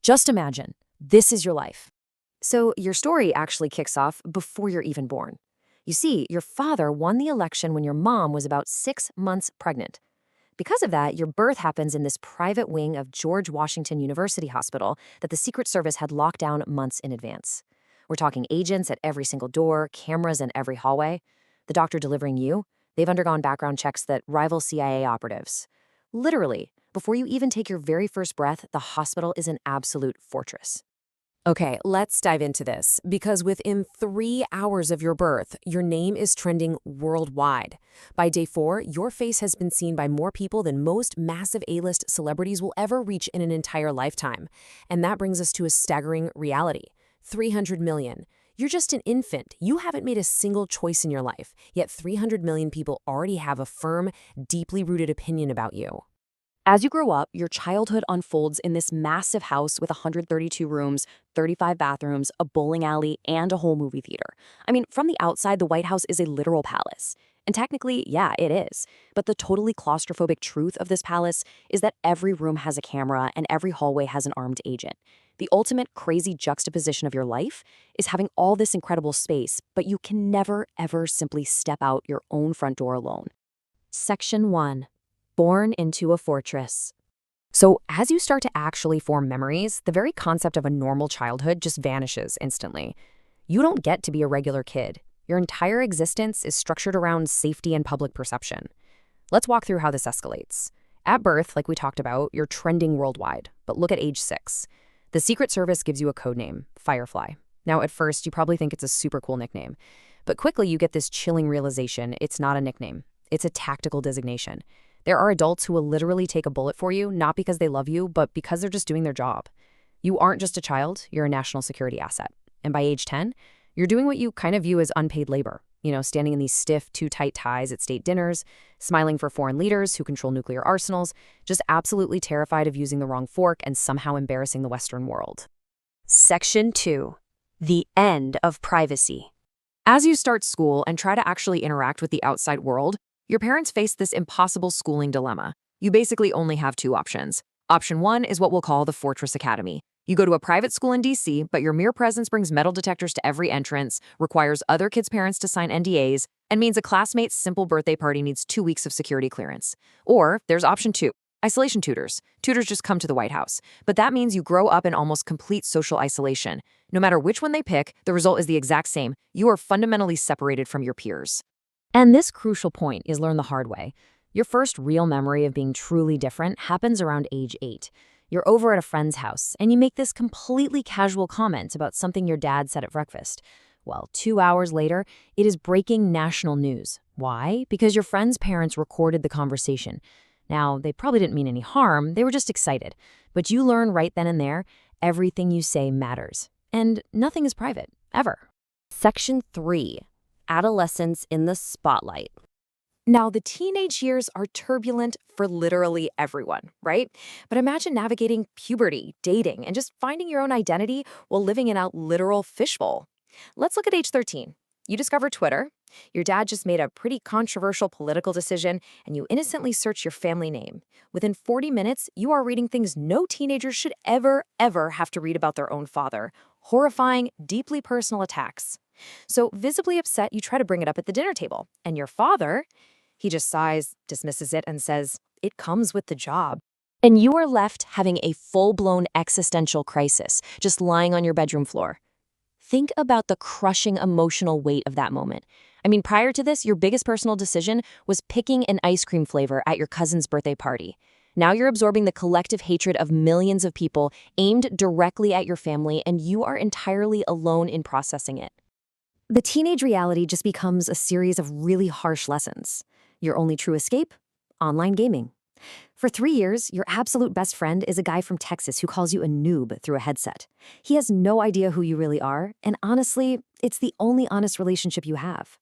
Just imagine, this is your life. So your story actually kicks off before you're even born. You see, your father won the election when your mom was about 6 months pregnant. Because of that, your birth happens in this private wing of George Washington University Hospital that the Secret Service had locked down months in advance. We're talking agents at every single door, cameras in every hallway. The doctor delivering you, they've undergone background checks that rival CIA operatives. Literally, before you even take your very first breath, the hospital is an absolute fortress. Okay, let's dive into this, because within 3 hours of your birth, your name is trending worldwide. By day 4, your face has been seen by more people than most massive A-list celebrities will ever reach in an entire lifetime. And that brings us to a staggering reality. 300 million. You're just an infant. You haven't made a single choice in your life, yet 300 million people already have a firm, deeply rooted opinion about you. As you grow up, your childhood unfolds in this massive house with 132 rooms, 35 bathrooms, a bowling alley, and a whole movie theater. I mean, from the outside, the White House is a literal palace. And technically, yeah, it is. But the totally claustrophobic truth of this palace is that every room has a camera and every hallway has an armed agent. The ultimate crazy juxtaposition of your life is having all this incredible space, but you can never, ever simply step out your own front door alone. Section 1. Born into a fortress. So as you start to actually form memories, the very concept of a normal childhood just vanishes instantly. You don't get to be a regular kid. Your entire existence is structured around safety and public perception. Let's walk through how this escalates. At birth, like we talked about, you're trending worldwide. But look at age 6. The Secret Service gives you a code name, Firefly. Now, at first, you probably think it's a super cool nickname. But quickly, you get this chilling realization it's not a nickname. It's a tactical designation. There are adults who will literally take a bullet for you, not because they love you, but because they're just doing their job. You aren't just a child, you're a national security asset. And by age 10, you're doing what you kind of view as unpaid labor. Standing in these stiff, too tight ties at state dinners, smiling for foreign leaders who control nuclear arsenals, just absolutely terrified of using the wrong fork and somehow embarrassing the Western world. Section 2. The end of privacy. As you start school and try to actually interact with the outside world, your parents face this impossible schooling dilemma. You basically only have 2 options. Option 1 is what we'll call the Fortress Academy. You go to a private school in DC, but your mere presence brings metal detectors to every entrance, requires other kids' parents to sign NDAs, and means a classmate's simple birthday party needs 2 weeks of security clearance. Or there's option 2, isolation tutors. Tutors just come to the White House. But that means you grow up in almost complete social isolation. No matter which one they pick, the result is the exact same. You are fundamentally separated from your peers. And this crucial point is learned the hard way. Your first real memory of being truly different happens around age 8. You're over at a friend's house, and you make this completely casual comment about something your dad said at breakfast. Well, 2 hours later, it is breaking national news. Why? Because your friend's parents recorded the conversation. Now, they probably didn't mean any harm, they were just excited. But you learn right then and there, everything you say matters. And nothing is private, ever. Section 3. Adolescence in the spotlight. Now, the teenage years are turbulent for literally everyone, right? But imagine navigating puberty, dating, and just finding your own identity while living in a literal fishbowl. Let's look at age 13. You discover Twitter. Your dad just made a pretty controversial political decision, and you innocently search your family name. Within 40 minutes, you are reading things no teenager should ever have to read about their own father. Horrifying, deeply personal attacks. So visibly upset, you try to bring it up at the dinner table. And your father, he just sighs, dismisses it, and says, "It comes with the job." And you are left having a full-blown existential crisis, just lying on your bedroom floor. Think about the crushing emotional weight of that moment. I mean, prior to this, your biggest personal decision was picking an ice cream flavor at your cousin's birthday party. Now you're absorbing the collective hatred of millions of people aimed directly at your family, and you are entirely alone in processing it. The teenage reality just becomes a series of really harsh lessons. Your only true escape? Online gaming. For 3 years, your absolute best friend is a guy from Texas who calls you a noob through a headset. He has no idea who you really are, and honestly, it's the only honest relationship you have.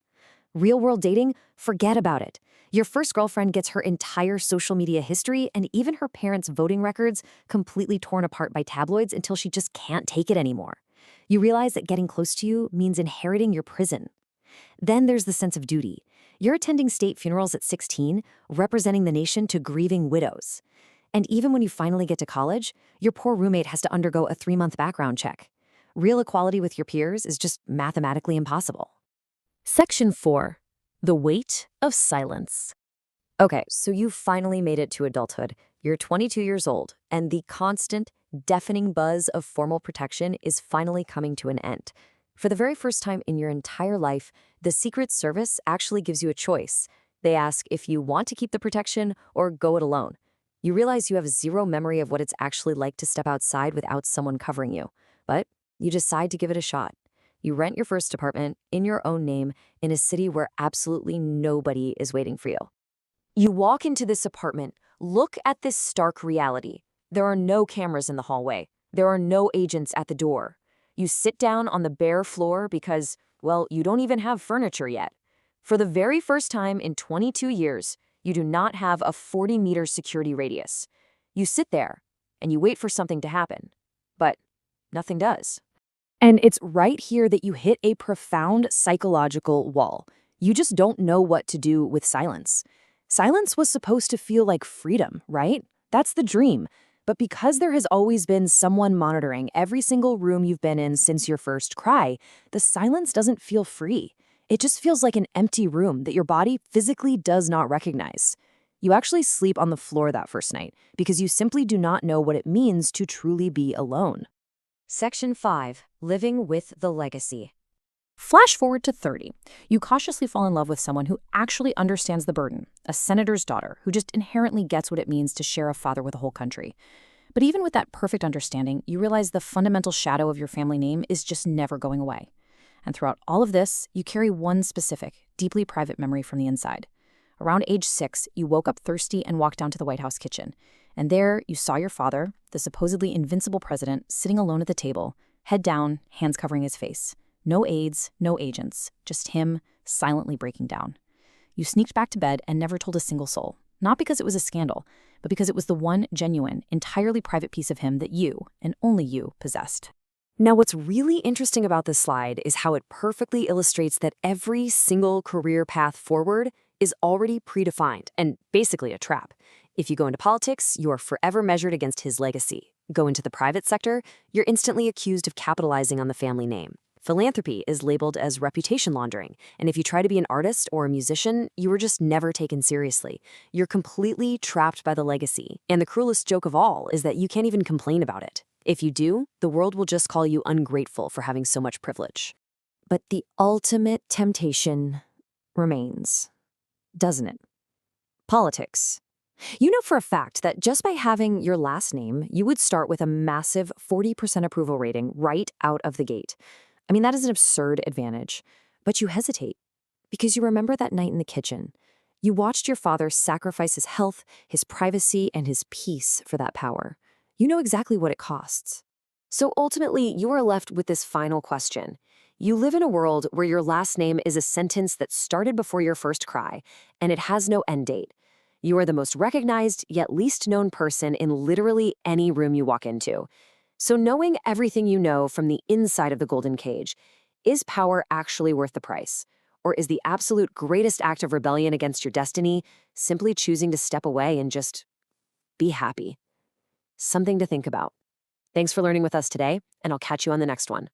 Real-world dating? Forget about it. Your first girlfriend gets her entire social media history and even her parents' voting records completely torn apart by tabloids until she just can't take it anymore. You realize that getting close to you means inheriting your prison. Then there's the sense of duty. You're attending state funerals at 16, representing the nation to grieving widows. And even when you finally get to college, your poor roommate has to undergo a 3-month background check. Real equality with your peers is just mathematically impossible. Section 4. The Weight of Silence. Okay, so you finally made it to adulthood. You're 22 years old, and the constant, deafening buzz of formal protection is finally coming to an end. For the very first time in your entire life, the Secret Service actually gives you a choice. They ask if you want to keep the protection or go it alone. You realize you have zero memory of what it's actually like to step outside without someone covering you. But you decide to give it a shot. You rent your first apartment in your own name in a city where absolutely nobody is waiting for you. You walk into this apartment, look at this stark reality. There are no cameras in the hallway. There are no agents at the door. You sit down on the bare floor because, well, you don't even have furniture yet. For the very first time in 22 years, you do not have a 40-meter security radius. You sit there and you wait for something to happen, but nothing does. And it's right here that you hit a profound psychological wall. You just don't know what to do with silence. Silence was supposed to feel like freedom, right? That's the dream. But because there has always been someone monitoring every single room you've been in since your first cry, the silence doesn't feel free. It just feels like an empty room that your body physically does not recognize. You actually sleep on the floor that first night because you simply do not know what it means to truly be alone. Section 5. Living with the Legacy. Flash forward to 30. You cautiously fall in love with someone who actually understands the burden, a senator's daughter who just inherently gets what it means to share a father with a whole country. But even with that perfect understanding, you realize the fundamental shadow of your family name is just never going away. And throughout all of this, you carry one specific, deeply private memory from the inside. Around age 6, you woke up thirsty and walked down to the White House kitchen. And there, you saw your father, the supposedly invincible president, sitting alone at the table, head down, hands covering his face. No aides, no agents, just him silently breaking down. You sneaked back to bed and never told a single soul, not because it was a scandal, but because it was the one genuine, entirely private piece of him that you, and only you, possessed. Now, what's really interesting about this slide is how it perfectly illustrates that every single career path forward is already predefined and basically a trap. If you go into politics, you are forever measured against his legacy. Go into the private sector, you're instantly accused of capitalizing on the family name. Philanthropy is labeled as reputation laundering, and if you try to be an artist or a musician, you are just never taken seriously. You're completely trapped by the legacy, and the cruelest joke of all is that you can't even complain about it. If you do, the world will just call you ungrateful for having so much privilege. But the ultimate temptation remains, doesn't it? Politics. You know for a fact that just by having your last name, you would start with a massive 40% approval rating right out of the gate. I mean, that is an absurd advantage. But you hesitate because you remember that night in the kitchen. You watched your father sacrifice his health, his privacy, and his peace for that power. You know exactly what it costs. So ultimately, you are left with this final question. You live in a world where your last name is a sentence that started before your first cry, and it has no end date. You are the most recognized, yet least known person in literally any room you walk into. So knowing everything you know from the inside of the golden cage, is power actually worth the price? Or is the absolute greatest act of rebellion against your destiny simply choosing to step away and just be happy? Something to think about. Thanks for learning with us today, and I'll catch you on the next one.